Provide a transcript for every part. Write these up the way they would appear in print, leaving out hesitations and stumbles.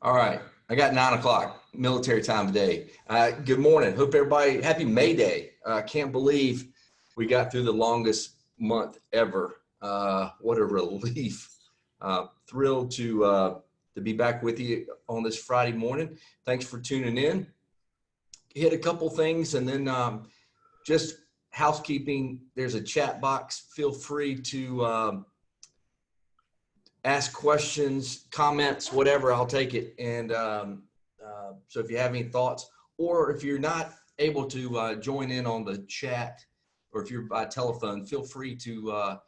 All right, I got 9 o'clock military time today. Good morning. Hope everybody, happy May Day. Can't believe we got through the longest month ever. What a relief. Thrilled to be back with you on this Friday morning. Thanks for tuning in. Hit a couple things and then just housekeeping. There's a chat box. Feel free to ask questions, comments, whatever, I'll take it. And so if you have any thoughts, or if you're not able to join in on the chat, or if you're by telephone, feel free to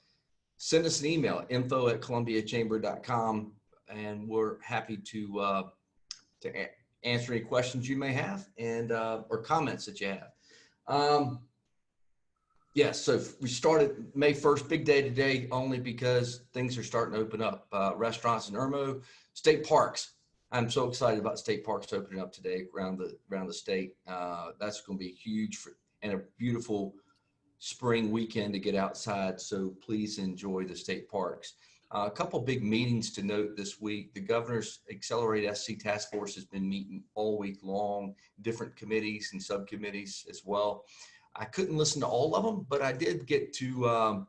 send us an email, info@columbiachamber.com, and we're happy to answer any questions you may have and or comments that you have. Yes, so we started May 1st, big day today, only because things are starting to open up. Restaurants in Irmo, state parks. I'm so excited about state parks opening up today around the state. That's going to be huge and a beautiful spring weekend to get outside. So please enjoy the state parks. A couple big meetings to note this week. The governor's Accelerate SC Task Force has been meeting all week long, different committees and subcommittees as well. I couldn't listen to all of them, but I did get to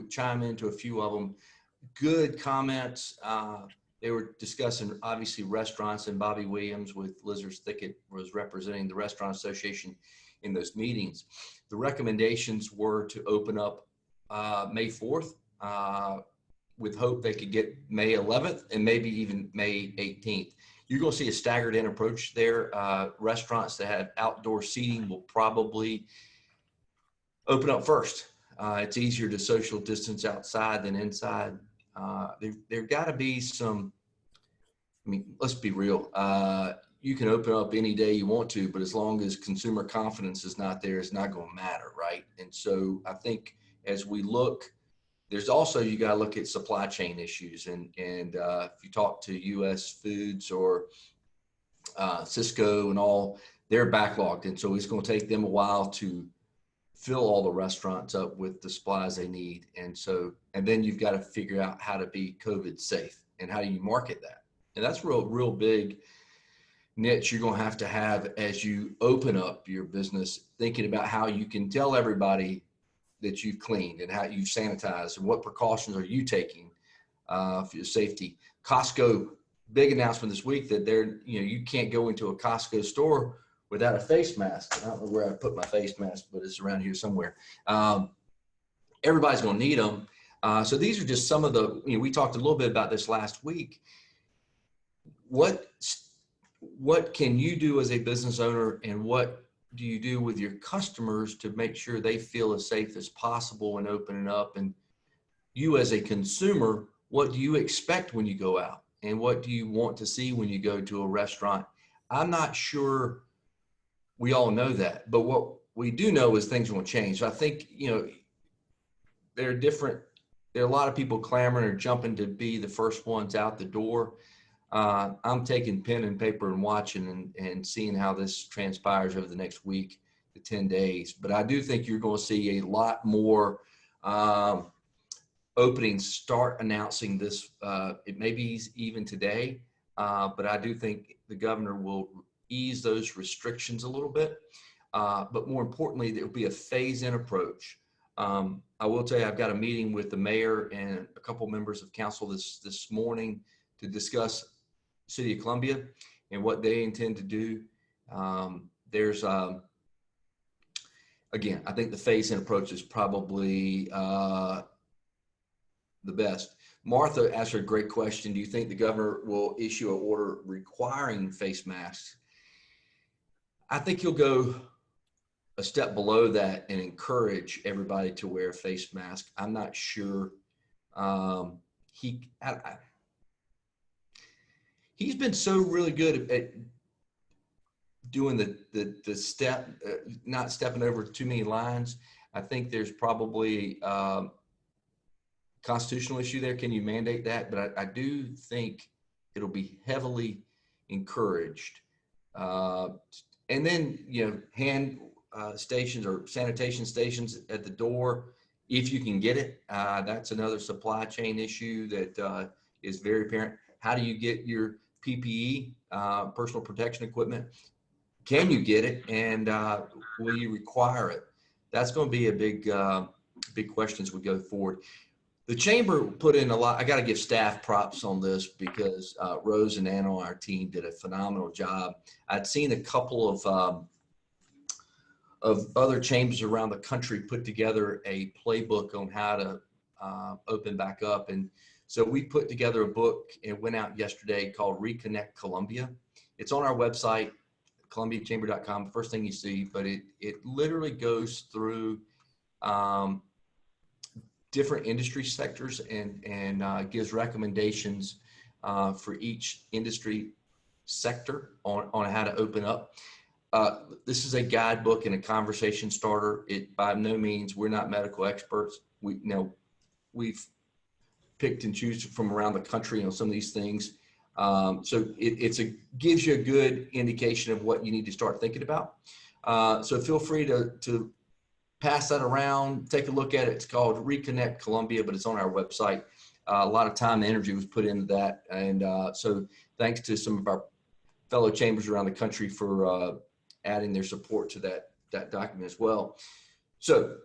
chime into a few of them. Good comments. They were discussing obviously restaurants, and Bobby Williams with Lizard's Thicket was representing the Restaurant Association in those meetings. The recommendations were to open up May 4th with hope they could get May 11th and maybe even May 18th. You're going to see a staggered in approach there. Restaurants that have outdoor seating will probably open up first. It's easier to social distance outside than inside. There got to be some, I mean, let's be real. You can open up any day you want to, but as long as consumer confidence is not there, it's not going to matter, right? And so I think as we look, there's also, you got to look at supply chain issues. And if you talk to US Foods or Cisco and all, they're backlogged. And so it's going to take them a while to fill all the restaurants up with the supplies they need. And then you've got to figure out how to be COVID safe and how do you market that? And that's real big niche you're going to have as you open up your business, thinking about how you can tell everybody that you've cleaned and how you've sanitized and what precautions are you taking for your safety. Costco, big announcement this week that you can't go into a Costco store without a face mask. I don't know where I put my face mask, but it's around here somewhere. Everybody's going to need them. So these are just some of the, we talked a little bit about this last week. What can you do as a business owner, and what do you do with your customers to make sure they feel as safe as possible and opening up? And you as a consumer, what do you expect when you go out? And what do you want to see when you go to a restaurant? I'm not sure we all know that, but what we do know is things will change. So I think, there are a lot of people clamoring or jumping to be the first ones out the door. I'm taking pen and paper and watching and seeing how this transpires over the next week to 10 days. But I do think you're going to see a lot more openings start announcing this. It may be even today, but I do think the governor will ease those restrictions a little bit. But more importantly, there will be a phase-in approach. I will tell you, I've got a meeting with the mayor and a couple members of council this morning to discuss City of Columbia and what they intend to do. Again, I think the phase-in approach is probably the best. Martha asked her a great question. Do you think the governor will issue an order requiring face masks? I think he'll go a step below that and encourage everybody to wear a face mask. I'm not sure. He's been so really good at doing the step, not stepping over too many lines. I think there's probably a constitutional issue there. Can you mandate that? But I do think it'll be heavily encouraged. And then, hand stations or sanitation stations at the door, if you can get it. That's another supply chain issue that is very apparent. How do you get your PPE, personal protection equipment? Can you get it, and will you require it? That's going to be a big question as we go forward. The chamber put in a lot. I got to give staff props on this because Rose and Anna on our team did a phenomenal job. I'd seen a couple of other chambers around the country put together a playbook on how to open back up. And so we put together a book and went out yesterday called Reconnect Columbia. It's on our website, columbiachamber.com, first thing you see, but it literally goes through different industry sectors and gives recommendations for each industry sector on how to open up. This is a guidebook and a conversation starter. It by no means, we're not medical experts. We've picked and choose from around the country on some of these things. So it gives you a good indication of what you need to start thinking about. So feel free to pass that around, take a look at it. It's called Reconnect Columbia, but it's on our website. A lot of time and energy was put into that. And so thanks to some of our fellow chambers around the country for adding their support to that document as well. So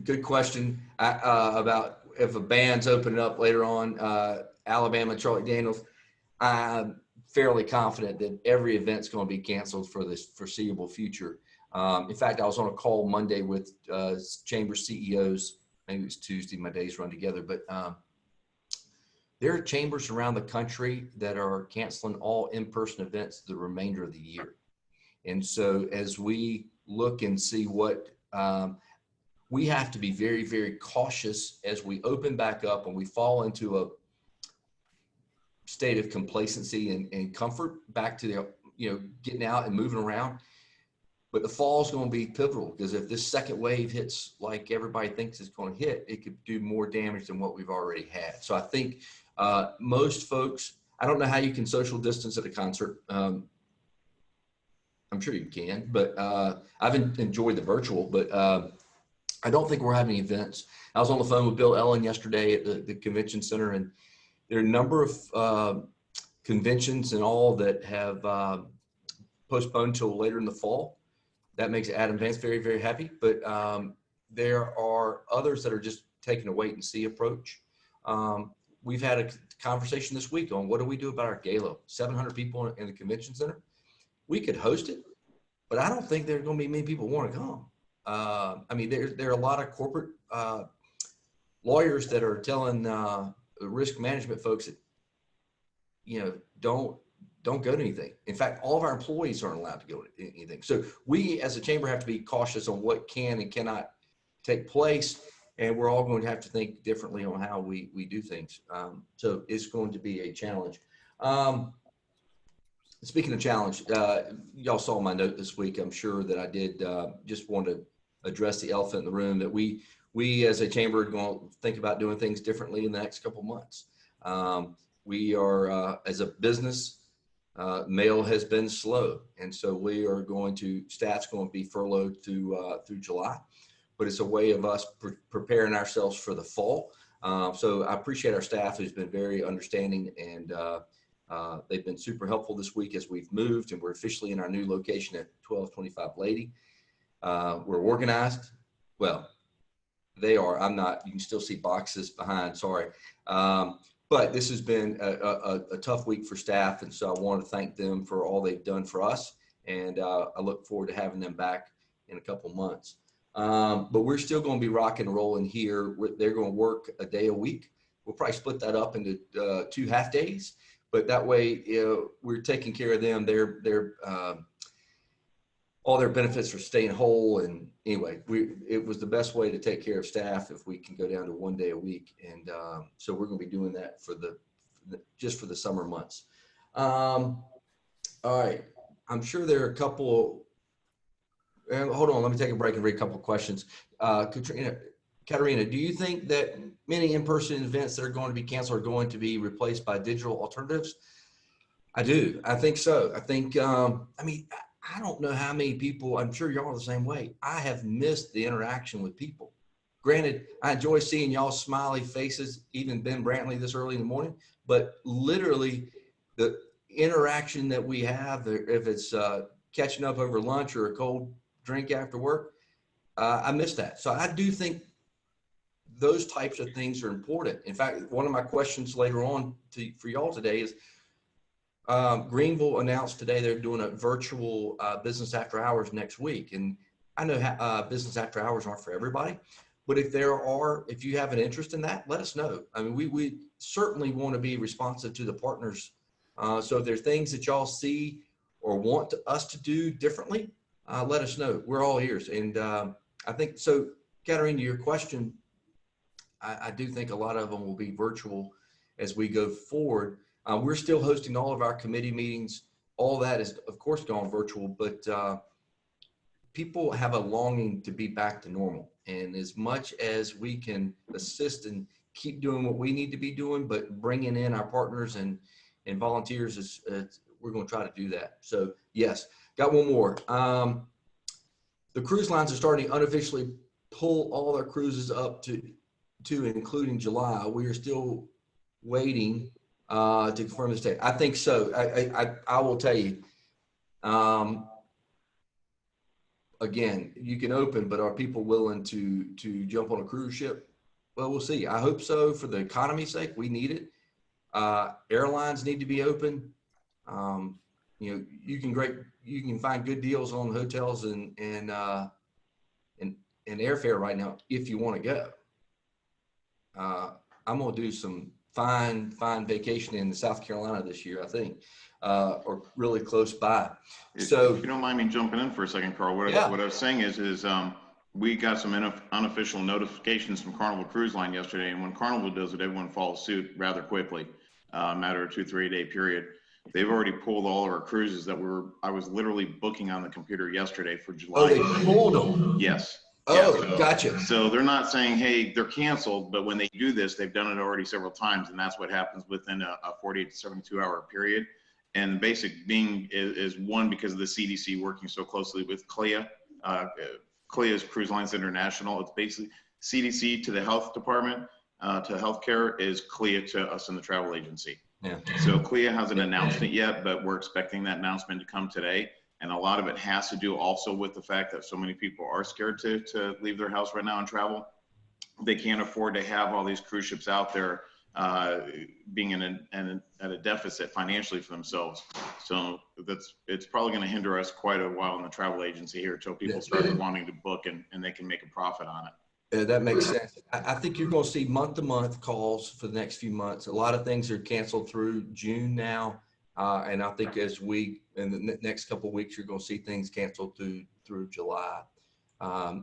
good question about if a band's opening up later on, Alabama, Charlie Daniels. I'm fairly confident that every event's going to be canceled for this foreseeable future. In fact, I was on a call Monday with chamber CEOs. Maybe it was Tuesday, my days run together, but there are chambers around the country that are canceling all in-person events the remainder of the year. And so as we look and see what, we have to be very, very cautious as we open back up and we fall into a state of complacency and comfort back to the, getting out and moving around. But the fall is going to be pivotal because if this second wave hits like everybody thinks it's going to hit, it could do more damage than what we've already had. So I think most folks, I don't know how you can social distance at a concert. I'm sure you can, but I've enjoyed the virtual, but I don't think we're having events. I was on the phone with Bill Ellen yesterday at the convention center, and there are a number of conventions and all that have postponed till later in the fall. That makes Adam Vance very, very happy, but there are others that are just taking a wait and see approach. We've had a conversation this week on what do we do about our gala, 700 people in the convention center. We could host it, but I don't think there are going to be many people who want to come. I mean, there are a lot of corporate lawyers that are telling the risk management folks that, don't go to anything. In fact, all of our employees aren't allowed to go to anything. So we as a chamber have to be cautious on what can and cannot take place. And we're all going to have to think differently on how we do things. So it's going to be a challenge. Speaking of challenge, y'all saw my note this week. I'm sure that I did just want to address the elephant in the room that we as a chamber are going to think about doing things differently in the next couple of months. We are, as a business, mail has been slow. And so we are staff's going to be furloughed through July. But it's a way of us preparing ourselves for the fall. So I appreciate our staff who's been very understanding, and they've been super helpful this week as we've moved, and we're officially in our new location at 1225 Lady. We're organized. Well, they are. I'm not. You can still see boxes behind. Sorry. But this has been a tough week for staff, and so I want to thank them for all they've done for us, and I look forward to having them back in a couple months. But we're still going to be rocking and rolling here. They're going to work a day a week. We'll probably split that up into 2 half days, but that way, we're taking care of them. They're all their benefits are staying whole. And anyway, it was the best way to take care of staff if we can go down to 1 day a week. And so we're going to be doing that just for the summer months. All right. I'm sure there are a couple. Hold on, let me take a break and read a couple of questions. Katerina, do you think that many in-person events that are going to be canceled are going to be replaced by digital alternatives? I do. I think so. I think, I don't know how many people, I'm sure y'all are the same way. I have missed the interaction with people. granted, I enjoy seeing y'all smiley faces, even Ben Brantley this early in the morning, but literally the interaction that we have, if it's catching up over lunch or a cold drink after work, I miss that. So I do think those types of things are important. In fact, one of my questions later on for y'all today is, Greenville announced today they're doing a virtual business after hours next week. And I know business after hours aren't for everybody, but if you have an interest in that, let us know. I mean, we certainly want to be responsive to the partners. So if there's things that y'all see or want us to do differently, let us know. We're all ears. And I think, so Katarina, to your question, I do think a lot of them will be virtual as we go forward. We're still hosting all of our committee meetings. All that is, of course, gone virtual, but people have a longing to be back to normal. And as much as we can assist and keep doing what we need to be doing, but bringing in our partners and volunteers, we're going to try to do that. So yes, got one more. The cruise lines are starting to unofficially pull all their cruises up to including July. We are still waiting to confirm this date. I think so. I will tell you, again, you can open, but are people willing to jump on a cruise ship? Well, we'll see. I hope so. For the economy's sake, we need it. Airlines need to be open. You know, you can find good deals on hotels and airfare right now if you want to go. I'm going to do some fine vacation in South Carolina this year, I think, or really close by. So if you don't mind me jumping in for a second, Carl, what I was saying is we got some unofficial notifications from Carnival Cruise Line yesterday, and when Carnival does it, everyone follows suit rather quickly, matter of 2-3 day period. They've already pulled all of our cruises that I was literally booking on the computer yesterday for July. Oh, they pulled them? Yes. Oh, yeah, so, gotcha. So they're not saying, hey, they're canceled, but when they do this, they've done it already several times, and that's what happens within a 48 to 72 hour period. And the basic being is one, because of the CDC working so closely with CLIA. CLIA is Cruise Lines International. It's basically CDC to the health department, to healthcare is CLIA to us in the travel agency. Yeah. So CLIA hasn't announced it yet, but we're expecting that announcement to come today. And a lot of it has to do also with the fact that so many people are scared to leave their house right now and travel. They can't afford to have all these cruise ships out there being at a deficit financially for themselves. So it's probably going to hinder us quite a while in the travel agency here until people start wanting to book and they can make a profit on it. That makes sense. I think you're going to see month-to-month calls for the next few months. A lot of things are canceled through June now. And I think as in the next couple of weeks, you're going to see things canceled through July,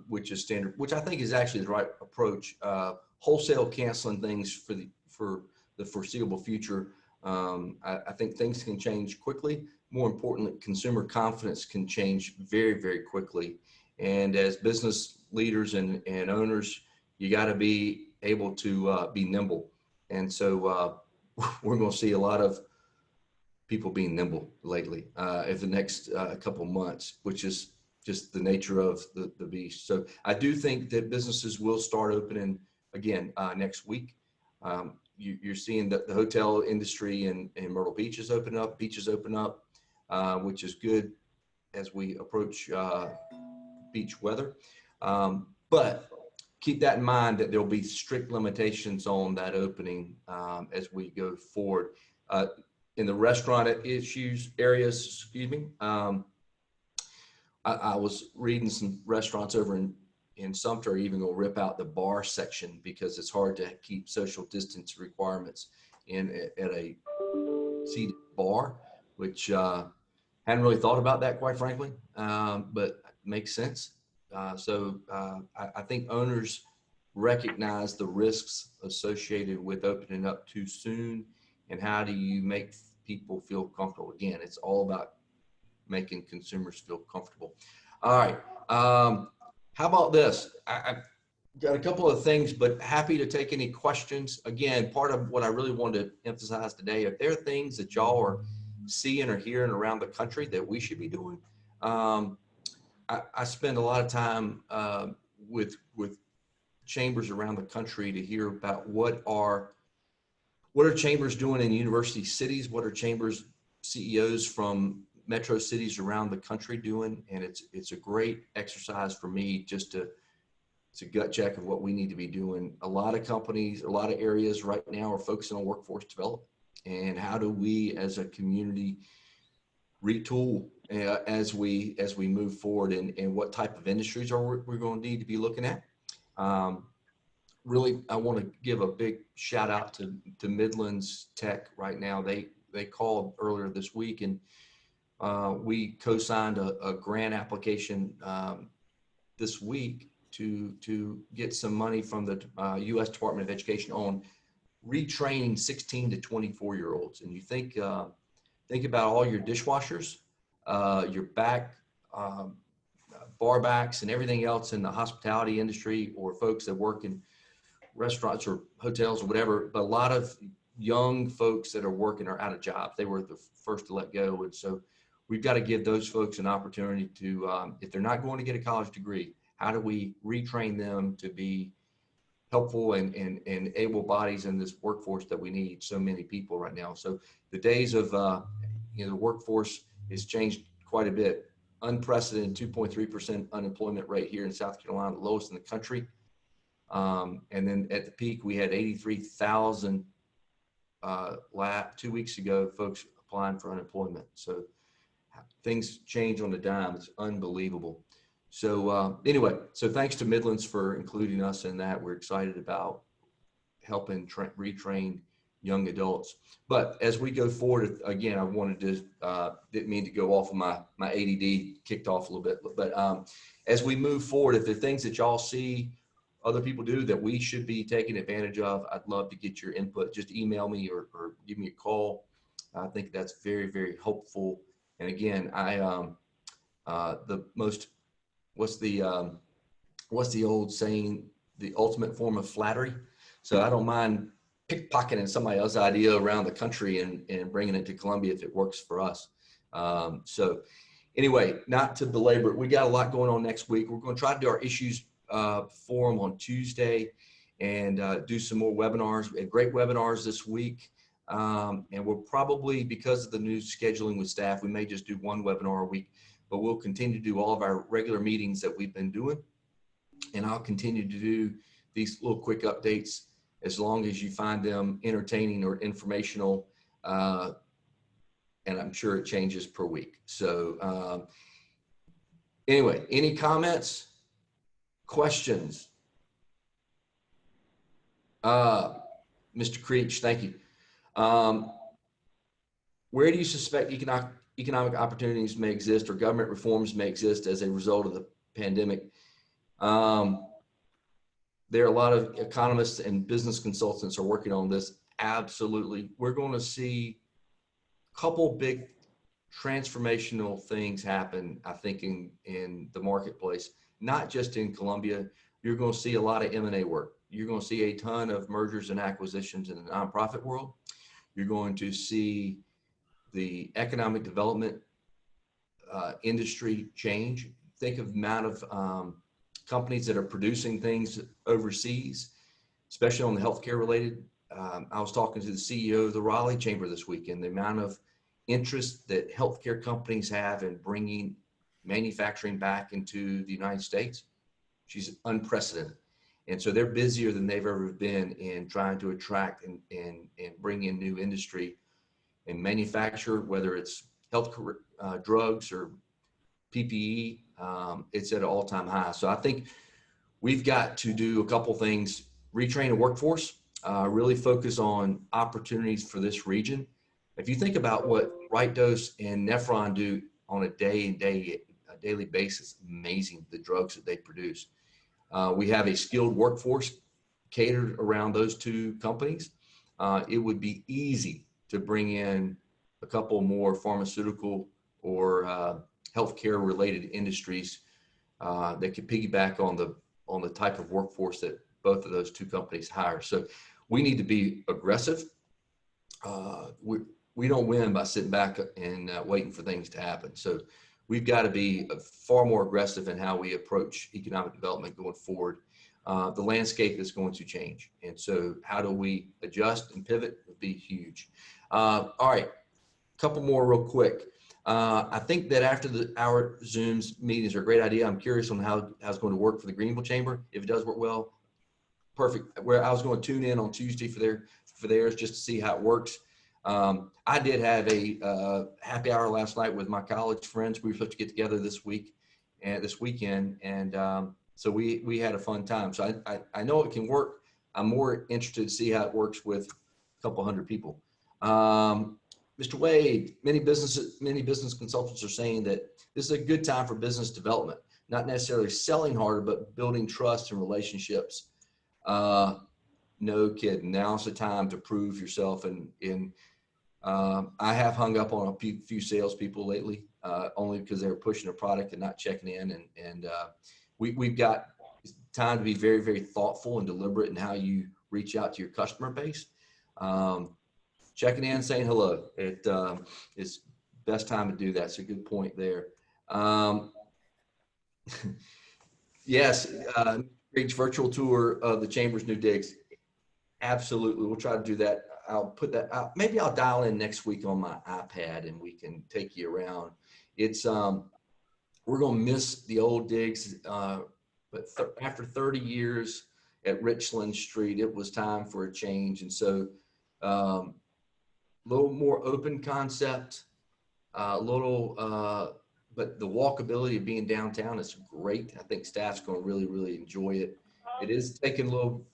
which is standard, which I think is actually the right approach. Wholesale canceling things for the foreseeable future. I think things can change quickly. More importantly, consumer confidence can change very, very quickly. And as business leaders and owners, you got to be able to be nimble. And so we're going to see a lot of people being nimble lately in the next couple of months, which is just the nature of the beast. So I do think that businesses will start opening again next week. You're seeing that the hotel industry in Myrtle Beach is opening up, beaches open up, which is good as we approach beach weather. But keep that in mind that there'll be strict limitations on that opening as we go forward. In the restaurant areas, I was reading some restaurants over in Sumter even gonna rip out the bar section because it's hard to keep social distance requirements at a seated bar, which hadn't really thought about that, quite frankly, but makes sense. So I think owners recognize the risks associated with opening up too soon, and how do you make people feel comfortable? Again, it's all about making consumers feel comfortable. All right. How about this? I've got a couple of things, but happy to take any questions. Again, part of what I really wanted to emphasize today, if there are things that y'all are seeing or hearing around the country that we should be doing, I spend a lot of time with chambers around the country to hear about what are chambers doing in university cities, what are chambers CEOs from metro cities around the country doing, and it's a great exercise for me just to it's a gut check of what we need to be doing. A lot of companies, a lot of areas right now are focusing on workforce development and how do we as a community retool as we move forward, and what type of industries are we're going to need to be looking at. Really, I want to give a big shout out to Midlands Tech right now. They called earlier this week, and we co-signed a grant application this week to get some money from the U.S. Department of Education on retraining 16 to 24-year-olds. And you think about all your dishwashers, your bar backs, and everything else in the hospitality industry, or folks that work in restaurants or hotels or whatever, but a lot of young folks that are working are out of jobs. They were the first to let go. And so we've got to give those folks an opportunity to, if they're not going to get a college degree, how do we retrain them to be helpful and able bodies in this workforce that we need so many people right now. So the days of, the workforce has changed quite a bit. Unprecedented 2.3% unemployment rate here in South Carolina, the lowest in the country. And then at the peak, we had 83,000 2 weeks ago, folks applying for unemployment. So things change on the dime. It's unbelievable. So anyway, so thanks to Midlands for including us in that. We're excited about helping retrain young adults. But as we go forward, again, I wanted to, didn't mean to go off of my ADD kicked off a little bit, but as we move forward, if there are things that y'all see other people do that we should be taking advantage of, I'd love to get your input. Just email me or give me a call. I think that's very, very helpful. And again, what's the old saying? The ultimate form of flattery. So I don't mind pickpocketing somebody else's idea around the country and bringing it to Columbia if it works for us. So anyway, not to belabor it, we got a lot going on next week. We're going to try to do our issues forum on Tuesday and do some more webinars. We had great webinars this week. And we'll probably, because of the new scheduling with staff, we may just do one webinar a week, but we'll continue to do all of our regular meetings that we've been doing. And I'll continue to do these little quick updates as long as you find them entertaining or informational. And I'm sure it changes per week. So anyway, any comments, questions? Mr. Creech, thank you. Where do you suspect economic opportunities may exist or government reforms may exist as a result of the pandemic? There are a lot of economists and business consultants are working on this. Absolutely. We're going to see a couple big transformational things happen, I think, in the marketplace, not just in Columbia. You're going to see a lot of M&A work. You're going to see a ton of mergers and acquisitions in the nonprofit world. You're going to see the economic development industry change. Think of the amount of companies that are producing things overseas, especially on the healthcare related. I was talking to the CEO of the Raleigh Chamber this weekend, the amount of interest that healthcare companies have in bringing manufacturing back into the United States. She's unprecedented. And so they're busier than they've ever been in trying to attract and bring in new industry and manufacture, whether it's health drugs or PPE, it's at an all-time high. So I think we've got to do a couple things: retrain the workforce, really focus on opportunities for this region. If you think about what Right Dose and Nephron do on a daily basis, amazing the drugs that they produce. We have a skilled workforce catered around those two companies. It would be easy to bring in a couple more pharmaceutical or healthcare related industries that could piggyback on the type of workforce that both of those two companies hire. So we need to be aggressive. We don't win by sitting back and waiting for things to happen. So we've got to be far more aggressive in how we approach economic development going forward. the landscape is going to change. And so how do we adjust and pivot would be huge. All right, a couple more real quick. I think that after our Zooms meetings are a great idea. I'm curious on how it's going to work for the Greenville Chamber. If it does work well, perfect. Where I was going to tune in on Tuesday for theirs just to see how it works. I did have a happy hour last night with my college friends. We were supposed to get together this weekend, and so we had a fun time. So I know it can work. I'm more interested to see how it works with a couple hundred people. Mr. Wade, many business consultants are saying that this is a good time for business development, not necessarily selling harder, but building trust and relationships. No kidding. Now's the time to prove yourself. I have hung up on a few salespeople lately, only because they were pushing a product and not checking in. We've got time to be very, very thoughtful and deliberate in how you reach out to your customer base. Checking in, saying hello. It is best time to do that. It's a good point there. Yes, Greg's virtual tour of the Chamber's new digs. Absolutely, we'll try to do that. I'll put that out. Maybe I'll dial in next week on my iPad and we can take you around. It's we're gonna miss the old digs, but after 30 years at Richland Street, it was time for a change, and so. Little more open concept, but the walkability of being downtown is great. I think staff's going to really, really enjoy it. It is taking a little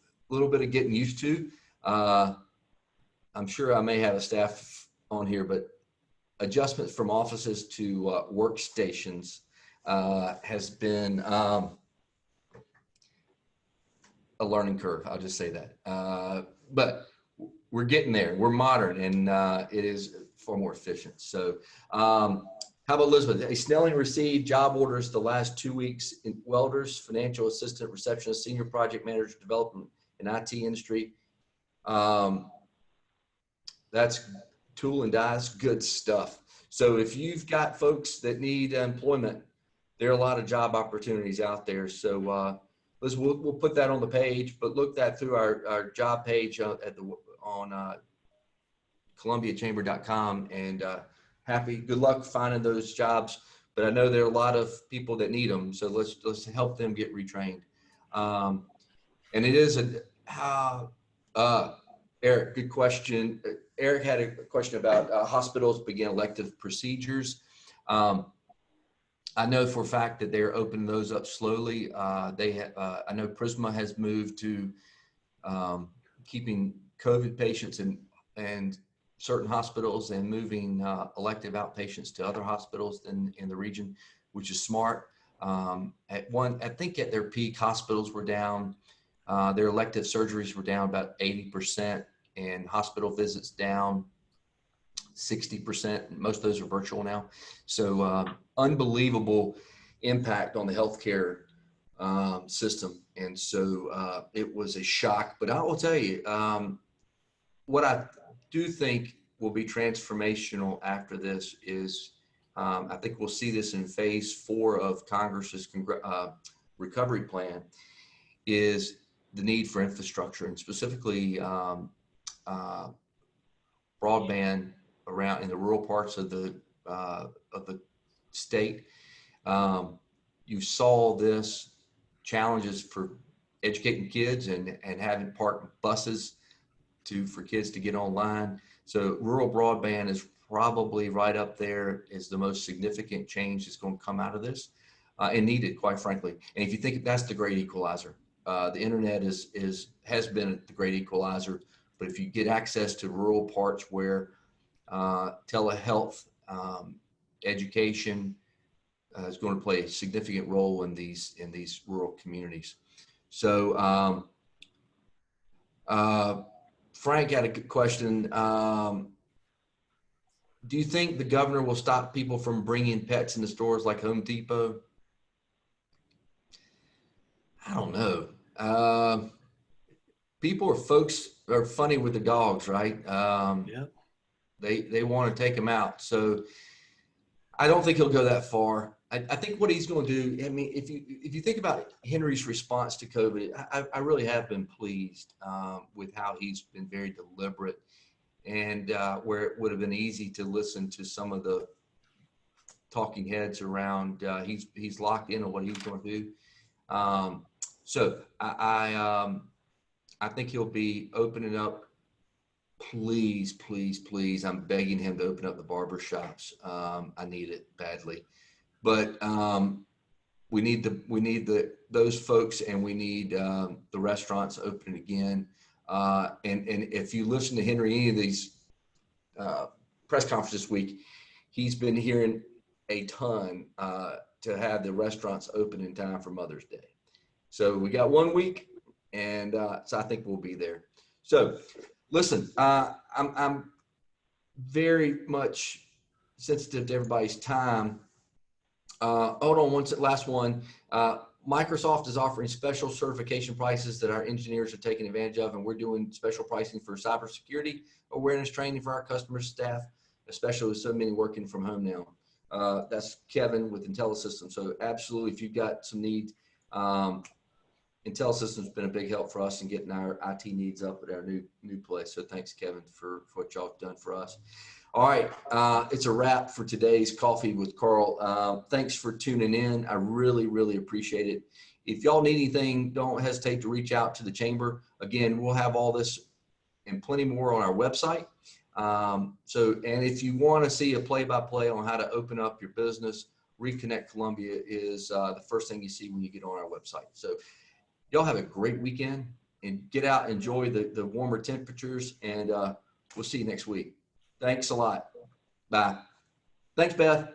bit of getting used to. I'm sure I may have a staff on here, but adjustments from offices to workstations has been a learning curve. I'll just say that. But we're getting there. We're modern, and it is far more efficient. So how about Elizabeth? A Snelling received job orders the last 2 weeks in welders, financial assistant, receptionist, senior project manager, development and IT industry. That's tool and dies, good stuff. So if you've got folks that need employment, there are a lot of job opportunities out there. So we'll put that on the page, but look that through our job page on columbiachamber.com, and good luck finding those jobs. But I know there are a lot of people that need them, so let's help them get retrained. And it is Eric, good question. Eric had a question about hospitals begin elective procedures. I know for a fact that they're opening those up slowly. I know Prisma has moved to keeping COVID patients and certain hospitals and moving elective outpatients to other hospitals in the region, which is smart. I think at their peak, hospitals were down, their elective surgeries were down about 80%, and hospital visits down 60%. Most of those are virtual now. So unbelievable impact on the healthcare system. And so it was a shock, but I will tell you, what I do think will be transformational after this is I think we'll see this in phase 4 of Congress's recovery plan, is the need for infrastructure, and specifically broadband around in the rural parts of the state. You saw this challenges for educating kids and having parked buses for kids to get online. So rural broadband is probably right up there as the most significant change that's going to come out of this, and needed, quite frankly. And if you think that's the great equalizer, the internet has been the great equalizer. But if you get access to rural parts where telehealth, education is going to play a significant role in these rural communities. So Frank had a good question. Do you think the governor will stop people from bringing pets into stores like Home Depot? I don't know. Folks are funny with the dogs, right? Yeah. They want to take them out. So I don't think he'll go that far. I think what he's going to do, I mean, if you think about Henry's response to COVID, I really have been pleased with how he's been very deliberate, and where it would have been easy to listen to some of the talking heads around, he's locked in on what he's going to do. So I think he'll be opening up. Please, please, please. I'm begging him to open up the barber shops. I need it badly, but we need those folks, and we need the restaurants open again. And if you listen to Henry, any of these press conferences this week, he's been hearing a ton to have the restaurants open in time for Mother's Day. So we got 1 week, and so I think we'll be there. So listen, I'm very much sensitive to everybody's time. Hold on last one. Microsoft is offering special certification prices that our engineers are taking advantage of, and we're doing special pricing for cybersecurity awareness training for our customer staff, especially with so many working from home now. That's Kevin with IntelliSystems. So absolutely, if you've got some needs, IntelliSystems has been a big help for us in getting our IT needs up at our new place. So thanks, Kevin, for what y'all have done for us. All right, it's a wrap for today's Coffee with Carl. Thanks for tuning in. I really, really appreciate it. If y'all need anything, don't hesitate to reach out to the chamber. Again, we'll have all this and plenty more on our website. And if you want to see a play-by-play on how to open up your business, Reconnect Columbia is the first thing you see when you get on our website. So y'all have a great weekend, and get out, enjoy the warmer temperatures, and we'll see you next week. Thanks a lot. Bye. Thanks, Beth.